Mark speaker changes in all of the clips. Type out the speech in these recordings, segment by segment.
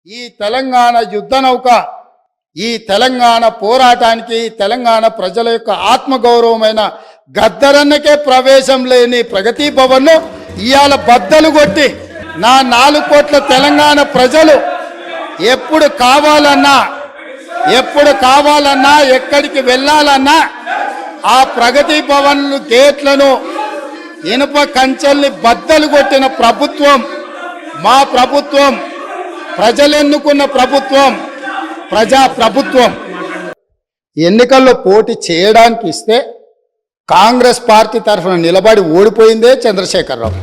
Speaker 1: ఈ తెలంగాణ యుద్ధ నౌక ఈ తెలంగాణ పోరాటానికి తెలంగాణ ప్రజల యొక్క ఆత్మగౌరవమైన గద్దరన్నకే ప్రవేశం లేని ప్రగతి భవన్ను ఇవాళ బద్దలు కొట్టి నా 4 కోట్ల తెలంగాణ ప్రజలు ఎప్పుడు కావాలన్నా ఎక్కడికి వెళ్ళాలన్నా ఆ ప్రగతి భవన్ గేట్లను ఇనుప కంచెల్ని బద్దలు కొట్టిన ప్రభుత్వం మా ప్రభుత్వం, ప్రజలెన్నుకున్న ప్రభుత్వం, ప్రజా ప్రభుత్వం. ఎన్నికల్లో పోటీ చేయడానికి ఇస్తే కాంగ్రెస్ పార్టీ తరఫున నిలబడి ఓడిపోయిందే చంద్రశేఖరరావు.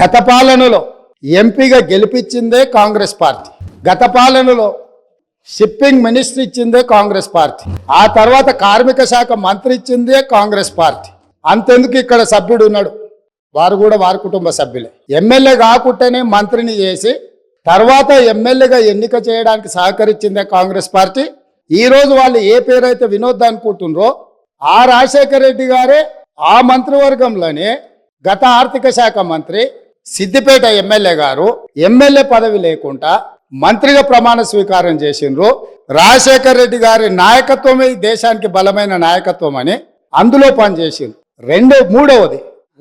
Speaker 1: గత పాలనలో ఎంపీగా గెలిపించిందే కాంగ్రెస్ పార్టీ. గత పాలనలో షిప్పింగ్ మినిస్టర్ ఇచ్చిందే కాంగ్రెస్ పార్టీ. ఆ తర్వాత కార్మిక శాఖ మంత్రి ఇచ్చిందే కాంగ్రెస్ పార్టీ. అంతెందుకు ఇక్కడ సభ్యుడు ఉన్నాడు, వారు కూడా వారి కుటుంబ సభ్యులే. ఎమ్మెల్యే కాకుండానే మంత్రిని చేసి తర్వాత ఎమ్మెల్యేగా ఎన్నిక చేయడానికి సహకరించిందే కాంగ్రెస్ పార్టీ. ఈరోజు వాళ్ళు ఏ పేరైతే వినోద్ అనుకుంటున్నారో ఆ రాజశేఖర రెడ్డి గారే ఆ మంత్రివర్గంలోనే గత ఆర్థిక శాఖ మంత్రి, సిద్దిపేట ఎమ్మెల్యే గారు ఎమ్మెల్యే పదవి లేకుండా మంత్రిగా ప్రమాణ స్వీకారం చేసిండ్రు. రాజశేఖర రెడ్డి గారి నాయకత్వమే ఈ దేశానికి బలమైన నాయకత్వం అని అందులో పనిచేసిండ్రు. మూడవది,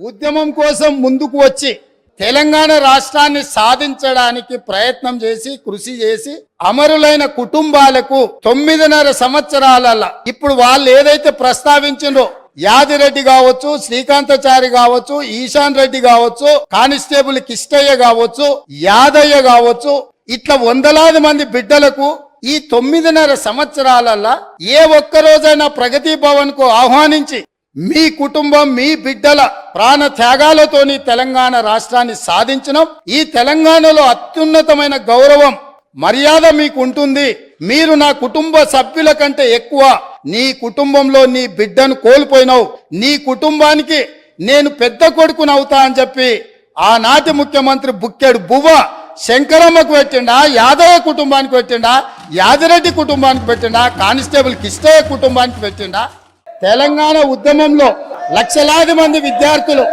Speaker 1: ఉద్యమం కోసం ముందుకు వచ్చి తెలంగాణ రాష్ట్రాన్ని సాధించడానికి ప్రయత్నం చేసి కృషి చేసి అమరులైన కుటుంబాలకు 9.5 సంవత్సరాల ఇప్పుడు వాళ్ళు ఏదైతే ప్రస్తావించిండ్రో యాదిరెడ్డి కావచ్చు, శ్రీకాంతాచారి కావచ్చు, ఈశాన్ రెడ్డి కావచ్చు, కానిస్టేబుల్ కిష్టయ్య కావచ్చు, యాదయ్య కావచ్చు, ఇట్లా వందలాది మంది బిడ్డలకు ఈ 9.5 సంవత్సరాలలో ఏ ఒక్కరోజైనా ప్రగతి భవన్ కు ఆహ్వానించి మీ కుటుంబం, మీ బిడ్డల ప్రాణ త్యాగాలతోని తెలంగాణ రాష్ట్రాన్ని సాధించడం, ఈ తెలంగాణలో అత్యున్నతమైన గౌరవం మర్యాద మీకు ఉంటుంది, మీరు నా కుటుంబ సభ్యుల కంటే ఎక్కువ, నీ కుటుంబంలో నీ బిడ్డను కోల్పోయినావు, నీ కుటుంబానికి నేను పెద్ద కొడుకునవుతా అని చెప్పి ఆనాటి ముఖ్యమంత్రి బుక్కెడు బువ్వ శంకరమ్మకు పెట్టిండా, యాదవ కుటుంబానికి పెట్టిండా, యాదిరెడ్డి కుటుంబానికి పెట్టిండా, కానిస్టేబుల్ కిష్టయ్య కుటుంబానికి పెట్టిండా. తెలంగాణ ఉద్యమంలో లక్షలాది మంది విద్యార్థులు,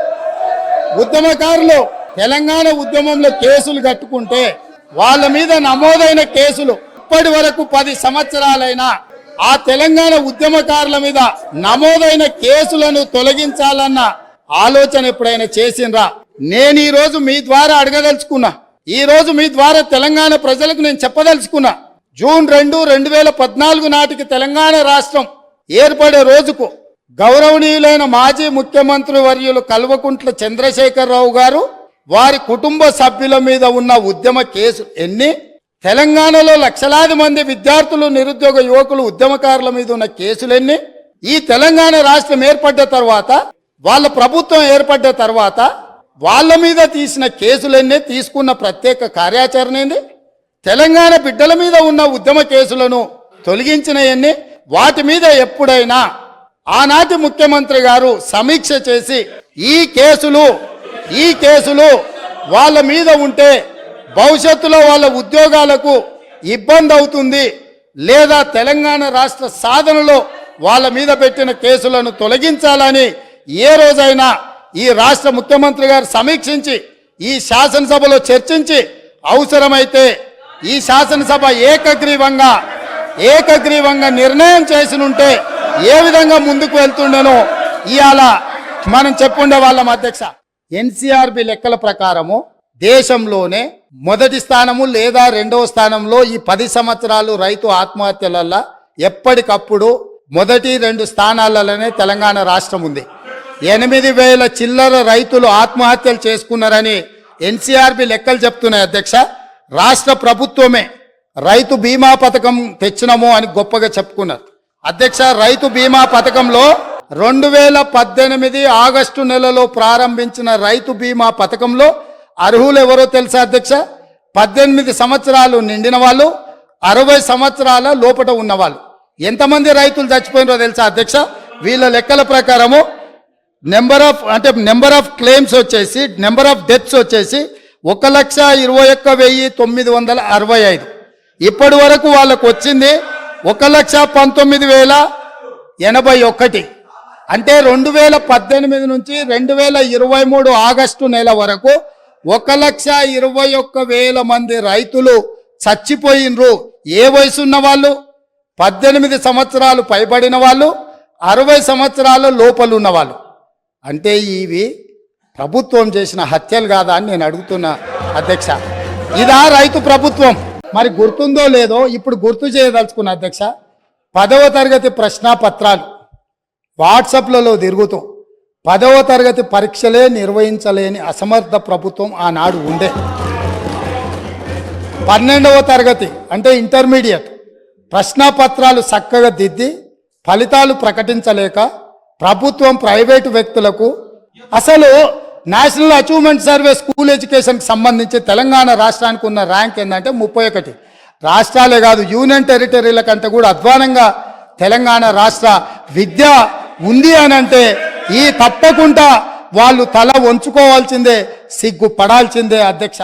Speaker 1: ఉద్యమకారులు తెలంగాణ ఉద్యమంలో కేసులు కట్టుకుంటే వాళ్ళ మీద నమోదైన కేసులు ఇప్పటి వరకు 10 సంవత్సరాలైనా ఆ తెలంగాణ ఉద్యమకారుల మీద నమోదైన కేసులను తొలగించాలన్న ఆలోచన ఎప్పుడైనా చేసిండ్రా? నేను ఈరోజు మీ ద్వారా అడగదలుచుకున్నా, ఈరోజు మీ ద్వారా తెలంగాణ ప్రజలకు నేను చెప్పదలుచుకున్నా, జూన్ 2, 2014 నాటికి తెలంగాణ రాష్ట్రం ఏర్పడే రోజుకు గౌరవనీయులైన మాజీ ముఖ్యమంత్రి వర్యులు కల్వకుంట్ల చంద్రశేఖరరావు గారు వారి కుటుంబ సభ్యుల మీద ఉన్న ఉద్యమ కేసు ఎన్ని, తెలంగాణలో లక్షలాది మంది విద్యార్థులు, నిరుద్యోగ యువకులు, ఉద్యమకారుల మీద ఉన్న కేసులెన్ని, ఈ తెలంగాణ రాష్ట్రం ఏర్పడ్డ తర్వాత వాళ్ళ ప్రభుత్వం ఏర్పడ్డ తర్వాత వాళ్ళ మీద తీసిన కేసులన్నీ, తీసుకున్న ప్రత్యేక కార్యాచరణ ఏంది, తెలంగాణ బిడ్డల మీద ఉన్న ఉద్యమ కేసులను తొలగించినవన్నీ, వాటి మీద ఎప్పుడైనా ఆనాటి ముఖ్యమంత్రి గారు సమీక్ష చేసి ఈ కేసులు వాళ్ళ మీద ఉంటే భవిష్యత్తులో వాళ్ళ ఉద్యోగాలకు ఇబ్బంది అవుతుంది, లేదా తెలంగాణ రాష్ట్ర సాధనలో వాళ్ళ మీద పెట్టిన కేసులను తొలగించాలని ఏ రోజైనా ఈ రాష్ట్ర ముఖ్యమంత్రి గారు సమీక్షించి ఈ శాసనసభలో చర్చించి అవసరమైతే ఈ శాసనసభ ఏకగ్రీవంగా నిర్ణయం చేసినుంటే ఏ విధంగా ముందుకు వెళ్తుండేనో ఇవాళ మనం చెప్పుండే వాళ్ళం. అధ్యక్ష, ఎన్సీఆర్బి లెక్కల ప్రకారము దేశంలోనే మొదటి స్థానము లేదా 2వ స్థానంలో ఈ 10 సంవత్సరాలు రైతు ఆత్మహత్యలల్లో ఎప్పటికప్పుడు మొదటి 2 స్థానాలలోనే తెలంగాణ రాష్ట్రం ఉంది. 8,000 చిల్లర రైతులు ఆత్మహత్యలు చేసుకున్నారని ఎన్సీఆర్బి లెక్కలు చెప్తున్నాయి. అధ్యక్ష, రాష్ట్ర ప్రభుత్వమే రైతు బీమా పథకం తెచ్చినము అని గొప్పగా చెప్పుకున్నారు. అధ్యక్ష, రైతు బీమా పథకంలో 2018 ఆగస్టు నెలలో ప్రారంభించిన రైతు బీమా పథకంలో అర్హులు ఎవరో తెలుసా అధ్యక్ష? 18 సంవత్సరాలు నిండిన వాళ్ళు, 60 సంవత్సరాల లోపట ఉన్నవాళ్ళు. ఎంతమంది రైతులు చచ్చిపోయినారో తెలుసా అధ్యక్ష? వీళ్ళ లెక్కల ప్రకారము నెంబర్ ఆఫ్ క్లెయిమ్స్ వచ్చేసి, నెంబర్ ఆఫ్ డెత్స్ వచ్చేసి 1,21,965. ఇప్పటి వరకు వాళ్ళకు వచ్చింది 1,19,081. అంటే 2018 నుంచి 2023 ఆగస్టు నెల వరకు 1,21,000 మంది రైతులు చచ్చిపోయినరు. ఏ వయసు ఉన్న వాళ్ళు? 18 సంవత్సరాలు పైబడిన వాళ్ళు, 60 సంవత్సరాల లోపల ఉన్న వాళ్ళు. అంటే ఇవి ప్రభుత్వం చేసిన హత్యలు కాదా అని నేను అడుగుతున్నా అధ్యక్ష. ఇదా రైతు ప్రభుత్వం? మరి గుర్తుందో లేదో ఇప్పుడు గుర్తు చేయదలుచుకున్న అధ్యక్ష, 10వ తరగతి ప్రశ్నాపత్రాలు వాట్సాప్లలో తిరుగుతూ 10వ తరగతి పరీక్షలే నిర్వహించలేని అసమర్థ ప్రభుత్వం ఆనాడు ఉండే. 12వ తరగతి అంటే ఇంటర్మీడియట్ ప్రశ్నాపత్రాలు చక్కగా దిద్ది ఫలితాలు ప్రకటించలేక ప్రభుత్వం ప్రైవేటు వ్యక్తులకు, అసలు నేషనల్ అచీవ్మెంట్ సర్వే స్కూల్ ఎడ్యుకేషన్కి సంబంధించి తెలంగాణ రాష్ట్రానికి ఉన్న ర్యాంక్ ఏంటంటే 31. రాష్ట్రాలే కాదు యూనియన్ టెరిటరీల కంటే కూడా అధ్వానంగా తెలంగాణ రాష్ట్ర విద్య ఉంది అని అంటే ఈ తప్పకుండా వాళ్ళు తల వంచుకోవాల్సిందే, సిగ్గుపడాల్సిందే అధ్యక్ష.